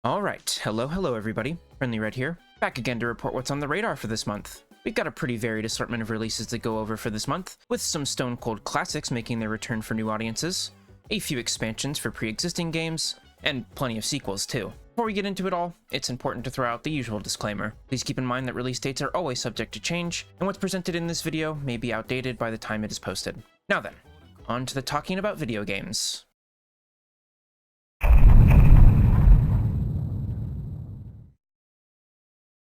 Alright, hello everybody, Friendly Red here, back again to report what's on the radar for this month. We've got a pretty varied assortment of releases to go over for this month, with some stone cold classics making their return for new audiences, a few expansions for pre-existing games, and plenty of sequels too. Before we get into it all, it's important to throw out the usual disclaimer. Please keep in mind that release dates are always subject to change, and what's presented in this video may be outdated by the time it is posted. Now then, on to the talking about video games.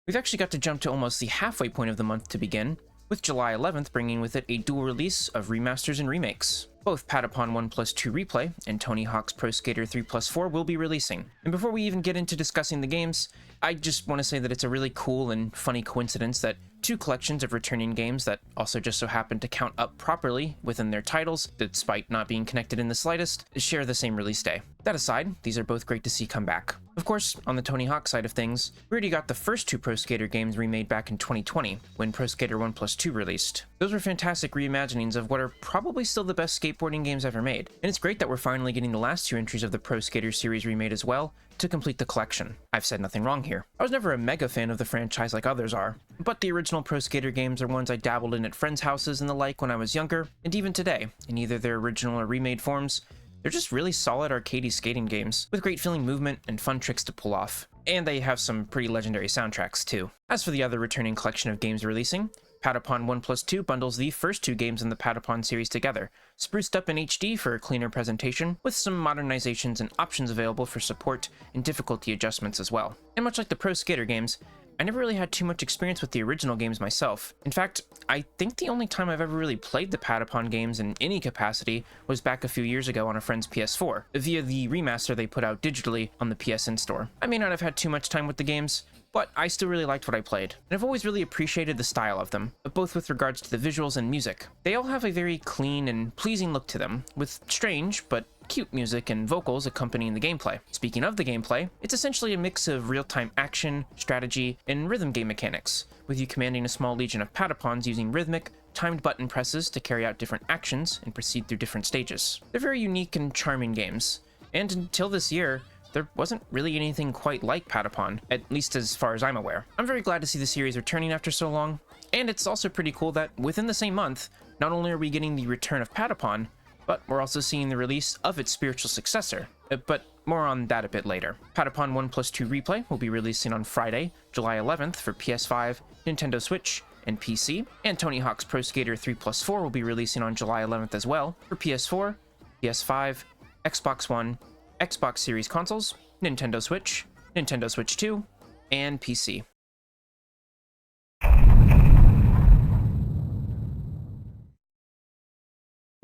We've actually got to jump to almost the halfway point of the month to begin, with July 11th bringing with it a dual release of remasters and remakes. Both Patapon 1+2 Replay and Tony Hawk's Pro Skater 3+4 will be releasing. And before we even get into discussing the games, I just want to say that it's a really cool and funny coincidence that two collections of returning games that also just so happen to count up properly within their titles, despite not being connected in the slightest, share the same release day. That aside, these are both great to see come back. Of course, on the Tony Hawk side of things, we already got the first two Pro Skater games remade back in 2020, when Pro Skater 1+2 released. Those were fantastic reimaginings of what are probably still the best skateboarding games ever made, and it's great that we're finally getting the last two entries of the Pro Skater series remade as well, to complete the collection. I've said nothing wrong here. I was never a mega fan of the franchise like others are, but the original Pro Skater games are ones I dabbled in at friends' houses and the like when I was younger, and even today, in either their original or remade forms, they're just really solid arcadey skating games, with great feeling movement and fun tricks to pull off. And they have some pretty legendary soundtracks too. As for the other returning collection of games releasing, Patapon 1+2 bundles the first two games in the Patapon series together, spruced up in HD for a cleaner presentation, with some modernizations and options available for support and difficulty adjustments as well. And much like the Pro Skater games, I never really had too much experience with the original games myself. In fact, I think the only time I've ever really played the Patapon games in any capacity was back a few years ago on a friend's PS4, via the remaster they put out digitally on the PSN store. I may not have had too much time with the games, but I still really liked what I played, and I've always really appreciated the style of them, both with regards to the visuals and music. They all have a very clean and pleasing look to them, with strange but cute music and vocals accompanying the gameplay. Speaking of the gameplay, it's essentially a mix of real-time action, strategy, and rhythm game mechanics, with you commanding a small legion of Patapons using rhythmic, timed button presses to carry out different actions and proceed through different stages. They're very unique and charming games, and until this year, there wasn't really anything quite like Patapon, at least as far as I'm aware. I'm very glad to see the series returning after so long, and it's also pretty cool that within the same month, not only are we getting the return of Patapon, but we're also seeing the release of its spiritual successor, but more on that a bit later. Patapon 1+2 Replay will be releasing on Friday, July 11th for PS5, Nintendo Switch, and PC, and Tony Hawk's Pro Skater 3+4 will be releasing on July 11th as well for PS4, PS5, Xbox One, Xbox Series consoles, Nintendo Switch 2, and PC.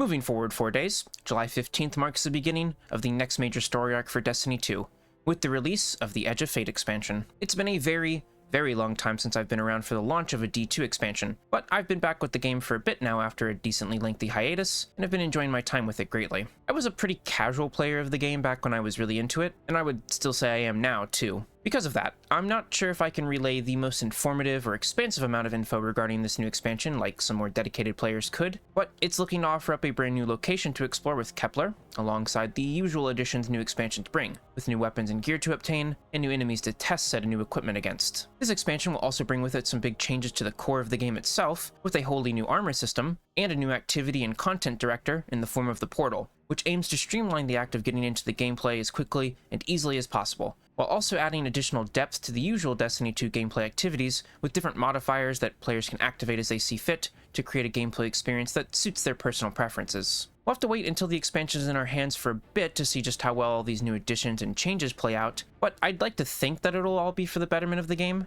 Moving forward 4 days, July 15th marks the beginning of the next major story arc for Destiny 2, with the release of the Edge of Fate expansion. It's been a very long time since I've been around for the launch of a D2 expansion, but I've been back with the game for a bit now after a decently lengthy hiatus, and have been enjoying my time with it greatly. I was a pretty casual player of the game back when I was really into it, and I would still say I am now too. Because of that, I'm not sure if I can relay the most informative or expansive amount of info regarding this new expansion like some more dedicated players could, but it's looking to offer up a brand new location to explore with Kepler, alongside the usual additions new expansions bring, with new weapons and gear to obtain, and new enemies to test set and new equipment against. This expansion will also bring with it some big changes to the core of the game itself, with a wholly new armor system, and a new activity and content director in the form of the Portal, which aims to streamline the act of getting into the gameplay as quickly and easily as possible, while also adding additional depth to the usual Destiny 2 gameplay activities with different modifiers that players can activate as they see fit to create a gameplay experience that suits their personal preferences. We'll have to wait until the expansion is in our hands for a bit to see just how well all these new additions and changes play out, but I'd like to think that it'll all be for the betterment of the game,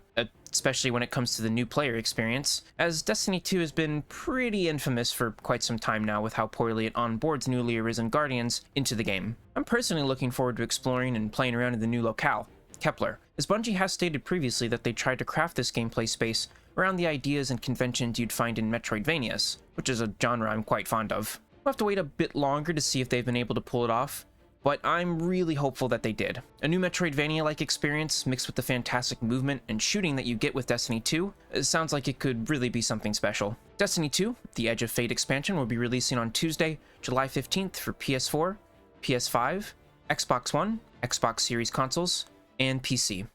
especially when it comes to the new player experience, as Destiny 2 has been pretty infamous for quite some time now with how poorly it onboards newly arisen Guardians into the game. I'm personally looking forward to exploring and playing around in the new locale, Kepler, as Bungie has stated previously that they tried to craft this gameplay space around the ideas and conventions you'd find in Metroidvanias, which is a genre I'm quite fond of. We'll have to wait a bit longer to see if they've been able to pull it off, but I'm really hopeful that they did. A new Metroidvania-like experience mixed with the fantastic movement and shooting that you get with Destiny 2 sounds like it could really be something special. Destiny 2, the Edge of Fate expansion, will be releasing on Tuesday, July 15th for PS4, PS5, Xbox One, Xbox Series consoles, and PC.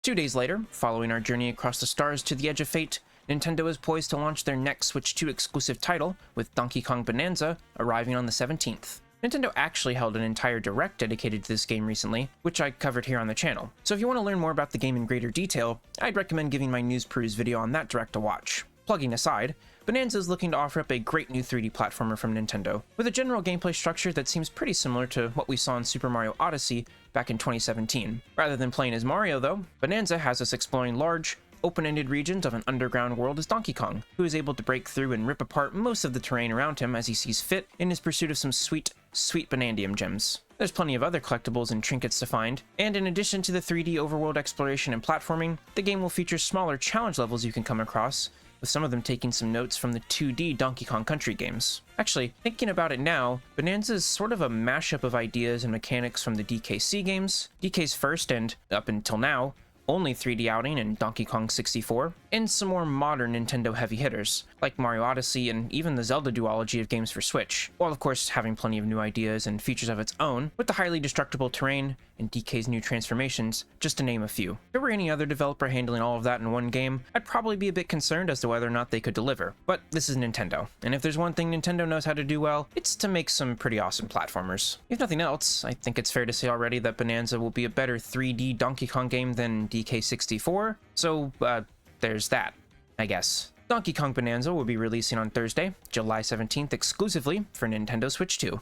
Two days later, following our journey across the stars to the edge of fate, Nintendo is poised to launch their next Switch 2 exclusive title, with Donkey Kong Bonanza arriving on the 17th. Nintendo actually held an entire direct dedicated to this game recently, which I covered here on the channel, so if you want to learn more about the game in greater detail, I'd recommend giving my News Peruse video on that direct a watch. Plugging aside, Bonanza is looking to offer up a great new 3D platformer from Nintendo, with a general gameplay structure that seems pretty similar to what we saw in Super Mario Odyssey back in 2017. Rather than playing as Mario though, Bonanza has us exploring large, open-ended regions of an underground world as Donkey Kong, who is able to break through and rip apart most of the terrain around him as he sees fit in his pursuit of some sweet Bonandium gems. There's plenty of other collectibles and trinkets to find, and in addition to the 3D overworld exploration and platforming, the game will feature smaller challenge levels you can come across, with some of them taking some notes from the 2D Donkey Kong Country games. Actually, thinking about it now, Bonanza is sort of a mashup of ideas and mechanics from the DKC games, DK's first and, up until now, only 3D outing in Donkey Kong 64, and some more modern Nintendo heavy hitters, like Mario Odyssey and even the Zelda duology of games for Switch, while of course having plenty of new ideas and features of its own, with the highly destructible terrain and DK's new transformations, just to name a few. If there were any other developer handling all of that in one game, I'd probably be a bit concerned as to whether or not they could deliver, but this is Nintendo, and if there's one thing Nintendo knows how to do well, it's to make some pretty awesome platformers. If nothing else, I think it's fair to say already that Bonanza will be a better 3D Donkey Kong game than DK64, so, there's that, I guess. Donkey Kong Bonanza will be releasing on Thursday, July 17th exclusively for Nintendo Switch 2.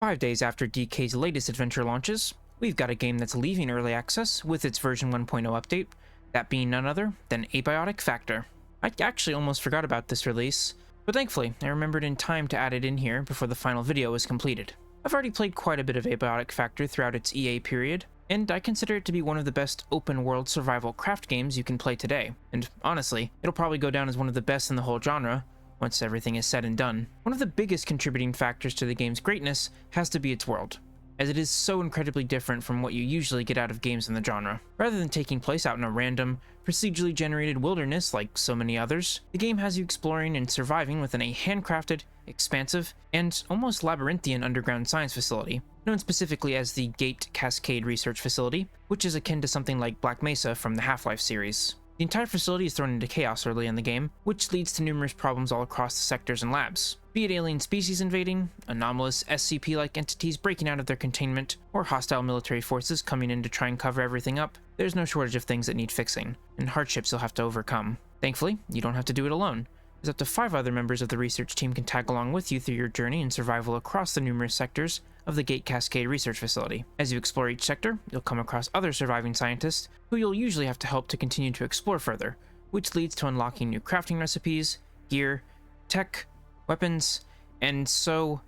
Five days after DK's latest adventure launches, we've got a game that's leaving early access with its version 1.0 update, that being none other than Abiotic Factor. I actually almost forgot about this release, but thankfully I remembered in time to add it in here before the final video was completed. I've already played quite a bit of Abiotic Factor throughout its EA period, and I consider it to be one of the best open-world survival craft games you can play today, and honestly, it'll probably go down as one of the best in the whole genre, once everything is said and done. One of the biggest contributing factors to the game's greatness has to be its world, as it is so incredibly different from what you usually get out of games in the genre. Rather than taking place out in a random, procedurally generated wilderness like so many others, the game has you exploring and surviving within a handcrafted, expansive, and almost labyrinthian underground science facility, known specifically as the Gate Cascade Research Facility, which is akin to something like Black Mesa from the Half-Life series. The entire facility is thrown into chaos early in the game, which leads to numerous problems all across the sectors and labs. Be it alien species invading, anomalous SCP-like entities breaking out of their containment, or hostile military forces coming in to try and cover everything up, there's no shortage of things that need fixing, and hardships you'll have to overcome. Thankfully, you don't have to do it alone, as up to 5 other members of the research team can tag along with you through your journey and survival across the numerous sectors of the Gate Cascade Research Facility. As you explore each sector, you'll come across other surviving scientists who you'll usually have to help to continue to explore further, which leads to unlocking new crafting recipes, gear, tech, weapons, and so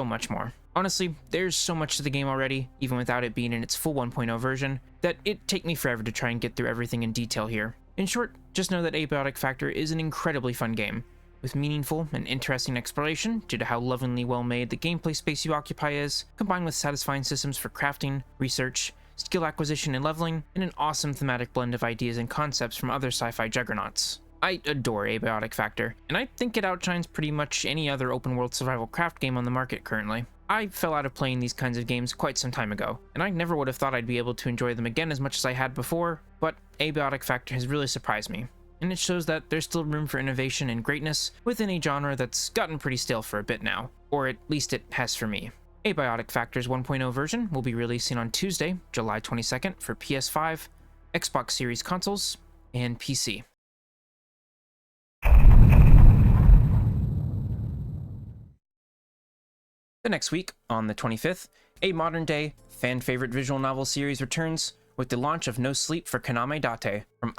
much more. Honestly, there's so much to the game already, even without it being in its full 1.0 version, that it'd take me forever to try and get through everything in detail here. In short, just know that Abiotic Factor is an incredibly fun game, with meaningful and interesting exploration due to how lovingly well made the gameplay space you occupy is, combined with satisfying systems for crafting, research, skill acquisition and leveling, and an awesome thematic blend of ideas and concepts from other sci-fi juggernauts. I adore Abiotic Factor, and I think it outshines pretty much any other open-world survival craft game on the market currently. I fell out of playing these kinds of games quite some time ago, and I never would have thought I'd be able to enjoy them again as much as I had before, but Abiotic Factor has really surprised me, and it shows that there's still room for innovation and greatness within a genre that's gotten pretty stale for a bit now, or at least it has for me. Abiotic Factor's 1.0 version will be releasing on Tuesday, July 22nd for PS5, Xbox Series consoles, and PC. The next week, on the 25th, a modern-day, fan-favorite visual novel series returns with the launch of No Sleep for Kaname Date from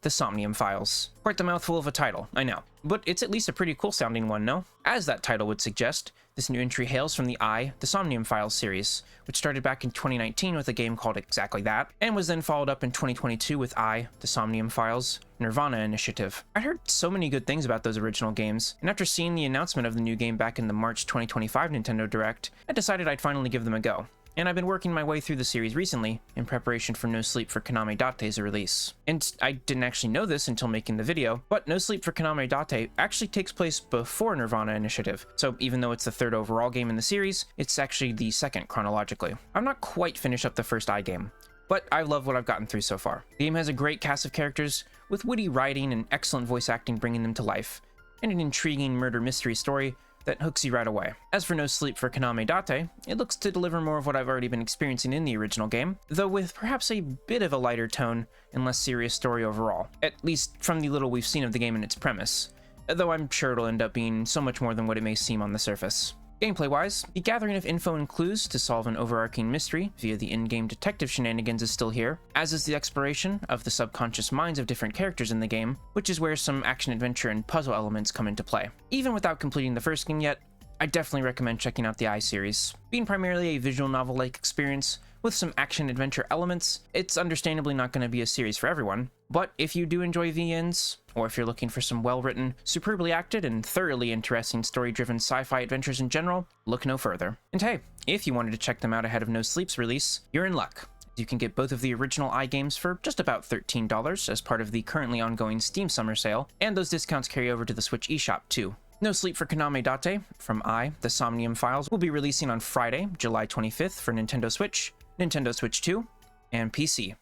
the Somnium Files. Quite the mouthful of a title, I know, but it's at least a pretty cool-sounding one, no? As that title would suggest, this new entry hails from the Somnium Files series, which started back in 2019 with a game called exactly that, and was then followed up in 2022 with the Somnium Files Nirvana Initiative. I heard so many good things about those original games, and after seeing the announcement of the new game back in the March 2025 Nintendo Direct, I decided I'd finally give them a go. and I've been working my way through the series recently in preparation for No Sleep for Kaname Date's release. And I didn't actually know this until making the video, but No Sleep for Kaname Date actually takes place before Nirvana Initiative, so even though it's the third overall game in the series, it's actually the second chronologically. I've not quite finished up the first I game, but I love what I've gotten through so far. The game has a great cast of characters, with witty writing and excellent voice acting bringing them to life, and an intriguing murder mystery story that hooks you right away. As for No Sleep for Kaname Date, it looks to deliver more of what I've already been experiencing in the original game, though with perhaps a bit of a lighter tone and less serious story overall, at least from the little we've seen of the game and its premise, though I'm sure it'll end up being so much more than what it may seem on the surface. Gameplay-wise, the gathering of info and clues to solve an overarching mystery via the in-game detective shenanigans is still here, as is the exploration of the subconscious minds of different characters in the game, which is where some action-adventure and puzzle elements come into play. Even without completing the first game yet, I definitely recommend checking out the I series. Being primarily a visual novel-like experience with some action-adventure elements, it's understandably not going to be a series for everyone, but if you do enjoy VNs, or if you're looking for some well-written, superbly acted, and thoroughly interesting story-driven sci-fi adventures in general, look no further. And hey, if you wanted to check them out ahead of No Sleep's release, you're in luck. You can get both of the original I games for just about $13 as part of the currently ongoing Steam Summer Sale, and those discounts carry over to the Switch eShop too. No Sleep for Kaname Date from the Somnium Files, will be releasing on Friday, July 25th for Nintendo Switch, Nintendo Switch 2, and PC.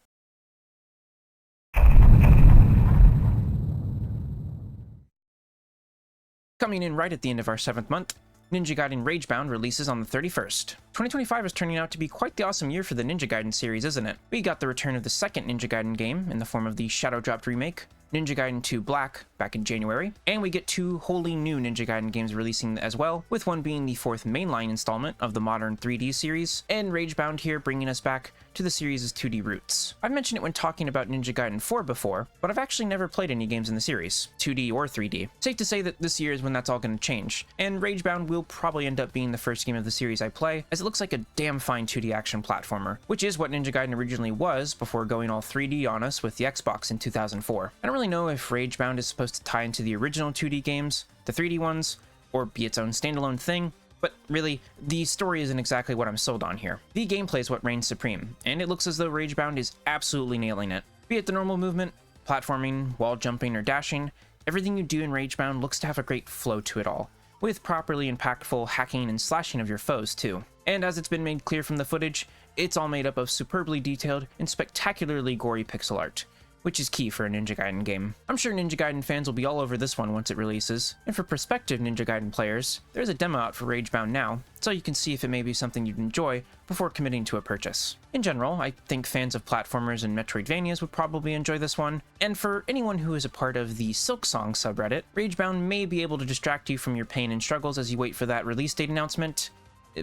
Coming in right at the end of our 7th month, Ninja Gaiden Ragebound releases on the 31st. 2025 is turning out to be quite the awesome year for the Ninja Gaiden series, isn't it? We got the return of the second Ninja Gaiden game in the form of the Shadow Dropped remake, Ninja Gaiden 2 Black, back in January, and we get 2 wholly new Ninja Gaiden games releasing as well, with one being the 4th mainline installment of the modern 3D series, and Ragebound here bringing us back to the series' 2D roots. I've mentioned it when talking about Ninja Gaiden 4 before, but I've actually never played any games in the series, 2D or 3D. Safe to say that this year is when that's all going to change, and Ragebound will probably end up being the first game of the series I play, as it looks like a damn fine 2D action platformer, which is what Ninja Gaiden originally was before going all 3D on us with the Xbox in 2004. I don't really know if Ragebound is supposed to tie into the original 2D games, the 3D ones, or be its own standalone thing, but really, the story isn't exactly what I'm sold on here. The gameplay is what reigns supreme, and it looks as though Ragebound is absolutely nailing it. Be it the normal movement, platforming, wall jumping, or dashing, everything you do in Ragebound looks to have a great flow to it all, with properly impactful hacking and slashing of your foes too. And as it's been made clear from the footage, it's all made up of superbly detailed and spectacularly gory pixel art, which is key for a Ninja Gaiden game. I'm sure Ninja Gaiden fans will be all over this one once it releases, and for prospective Ninja Gaiden players, there's a demo out for Ragebound now, so you can see if it may be something you'd enjoy before committing to a purchase. In general, I think fans of platformers and Metroidvanias would probably enjoy this one, and for anyone who is a part of the Silksong subreddit, Ragebound may be able to distract you from your pain and struggles as you wait for that release date announcement.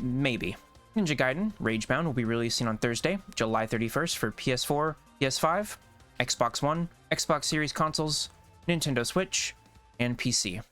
Maybe. Ninja Gaiden Ragebound will be releasing on Thursday, July 31st for PS4, PS5, Xbox One, Xbox Series consoles, Nintendo Switch, and PC.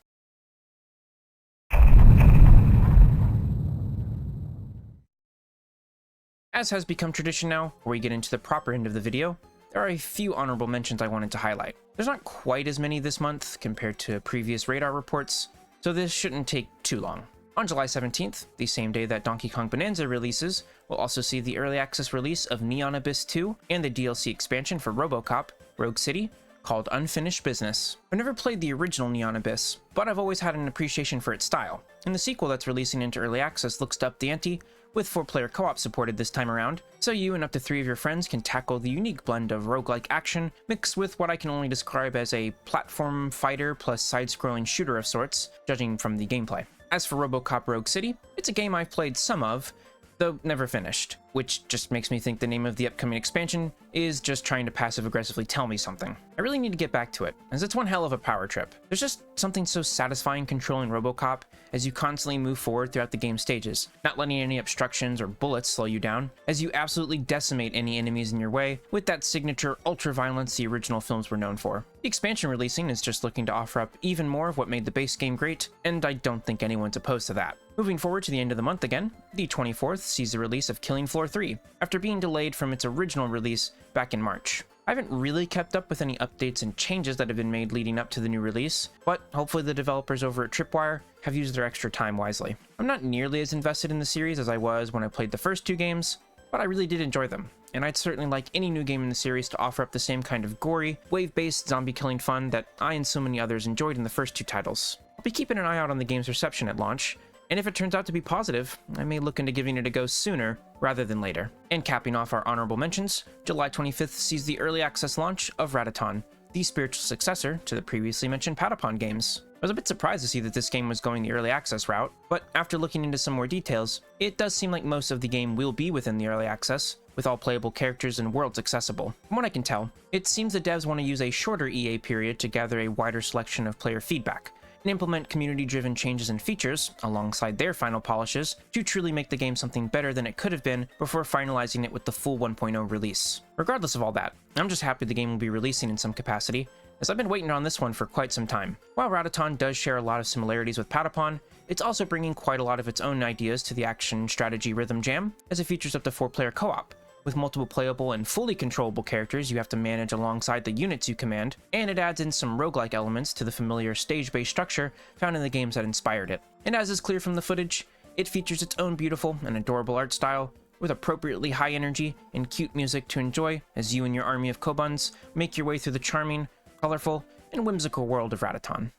As has become tradition now, where we get into the proper end of the video, there are a few honorable mentions I wanted to highlight. There's not quite as many this month compared to previous radar reports, so this shouldn't take too long. On July 17th, the same day that Donkey Kong Bonanza releases, we'll also see the early access release of Neon Abyss 2 and the DLC expansion for RoboCop, Rogue City, called Unfinished Business. I've never played the original Neon Abyss, but I've always had an appreciation for its style, and the sequel that's releasing into early access looks to up the ante, with 4-player co-op supported this time around, so you and up to 3 of your friends can tackle the unique blend of roguelike action mixed with what I can only describe as a platform fighter plus side-scrolling shooter of sorts, judging from the gameplay. As for RoboCop Rogue City, it's a game I've played some of, though never finished, which just makes me think the name of the upcoming expansion is just trying to passive-aggressively tell me something. I really need to get back to it, as it's one hell of a power trip. There's just something so satisfying controlling RoboCop as you constantly move forward throughout the game stages, not letting any obstructions or bullets slow you down, as you absolutely decimate any enemies in your way with that signature ultra-violence the original films were known for. The expansion releasing is just looking to offer up even more of what made the base game great, and I don't think anyone's opposed to that. Moving forward to the end of the month again, the 24th sees the release of Killing Floor 3, after being delayed from its original release back in March. I haven't really kept up with any updates and changes that have been made leading up to the new release, but hopefully the developers over at Tripwire have used their extra time wisely. I'm not nearly as invested in the series as I was when I played the first 2 games, but I really did enjoy them, and I'd certainly like any new game in the series to offer up the same kind of gory, wave-based zombie-killing fun that I and so many others enjoyed in the first two titles. I'll be keeping an eye out on the game's reception at launch, and if it turns out to be positive, I may look into giving it a go sooner rather than later. And capping off our honorable mentions, July 25th sees the early access launch of Rataton, the spiritual successor to the previously mentioned Patapon games. I was a bit surprised to see that this game was going the early access route, but after looking into some more details, it does seem like most of the game will be within the early access, with all playable characters and worlds accessible. From what I can tell, it seems the devs want to use a shorter EA period to gather a wider selection of player feedback, and implement community-driven changes and features, alongside their final polishes, to truly make the game something better than it could have been before finalizing it with the full 1.0 release. Regardless of all that, I'm just happy the game will be releasing in some capacity, as I've been waiting on this one for quite some time. While Rataton does share a lot of similarities with Patapon, it's also bringing quite a lot of its own ideas to the action strategy rhythm jam, as it features up to 4-player co-op, with multiple playable and fully controllable characters you have to manage alongside the units you command, and it adds in some roguelike elements to the familiar stage-based structure found in the games that inspired it. And as is clear from the footage, it features its own beautiful and adorable art style, with appropriately high energy and cute music to enjoy as you and your army of kobuns make your way through the charming, colorful, and whimsical world of Rataton.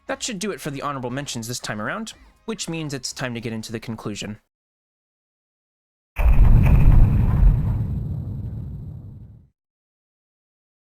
That should do it for the honorable mentions this time around, which means it's time to get into the conclusion.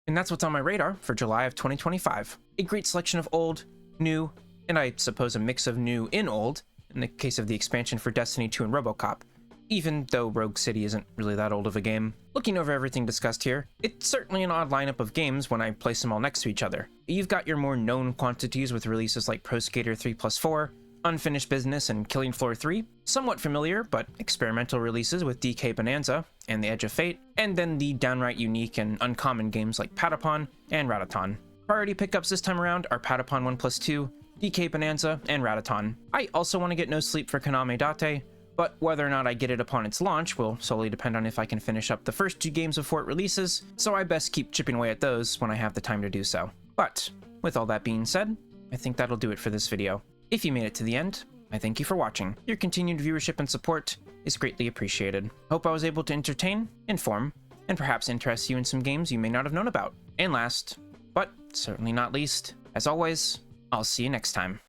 And that's what's on my radar for July of 2025. A great selection of old, new, and I suppose a mix of new in old, in the case of the expansion for Destiny 2 and RoboCop, even though Rogue City isn't really that old of a game. Looking over everything discussed here, it's certainly an odd lineup of games when I place them all next to each other. You've got your more known quantities with releases like Pro Skater 3+4, Unfinished Business, and Killing Floor 3, somewhat familiar but experimental releases with DK Bonanza and The Edge of Fate, and then the downright unique and uncommon games like Patapon and Rataton. Priority pickups this time around are Patapon 1+2, DK Bonanza, and Rataton. I also want to get No Sleep for Kaname Date, but whether or not I get it upon its launch will solely depend on if I can finish up the first two games before it releases, so I best keep chipping away at those when I have the time to do so. But, with all that being said, I think that'll do it for this video. If you made it to the end, I thank you for watching. Your continued viewership and support is greatly appreciated. Hope I was able to entertain, inform, and perhaps interest you in some games you may not have known about. And last, but certainly not least, as always, I'll see you next time.